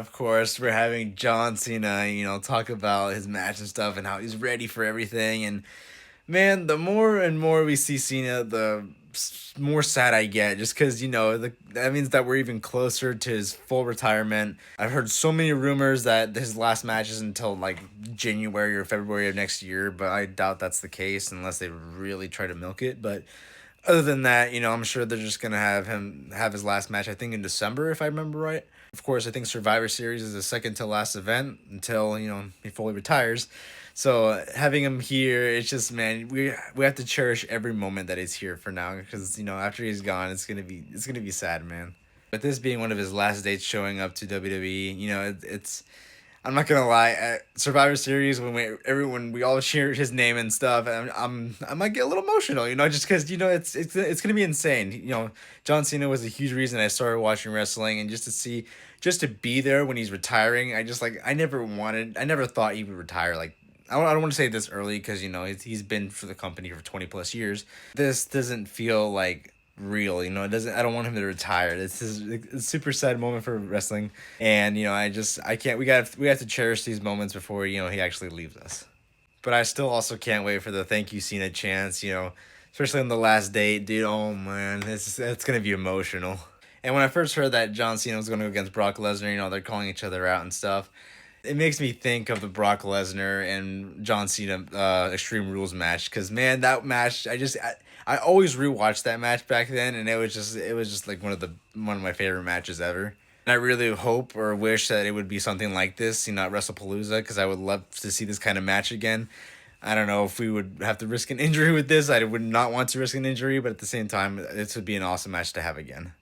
Of course, we're having John Cena, talk about his match and stuff and how he's ready for everything. And man, the more and more we see Cena, the more sad I get. Just because that means that we're even closer to his full retirement. I've heard so many rumors that his last match is until like January or February of next year, but I doubt that's the case unless they really try to milk it. But other than that, I'm sure they're just gonna have him have his last match. I think in December, if I remember right. Of course, I think Survivor Series is the second to last event until he fully retires. So having him here, it's just, man, we have to cherish every moment that he's here for now, because after he's gone, it's gonna be sad, man. With this being one of his last dates showing up to WWE, it's I'm not gonna lie. At Survivor Series, when we all cheer his name and stuff, I might get a little emotional, just because it's gonna be insane. John Cena was a huge reason I started watching wrestling, and just to be there when he's retiring, I never thought he would retire. Like, I don't want to say this early because he's been for the company for 20 plus years. This doesn't feel like real. It doesn't. I don't want him to retire. This is a super sad moment for wrestling, and I can't. We have to cherish these moments before he actually leaves us. But I still also can't wait for the thank you Cena chance. Especially on the last date, dude. Oh man, it's gonna be emotional. And when I first heard that John Cena was going to go against Brock Lesnar, they're calling each other out and stuff. It makes me think of the Brock Lesnar and John Cena Extreme Rules match, because man, that match I always rewatched that match back then, and it was just like one of my favorite matches ever. And I really hope or wish that it would be something like this, at WrestlePalooza, because I would love to see this kind of match again. I don't know if we would have to risk an injury with this. I would not want to risk an injury, but at the same time, this would be an awesome match to have again.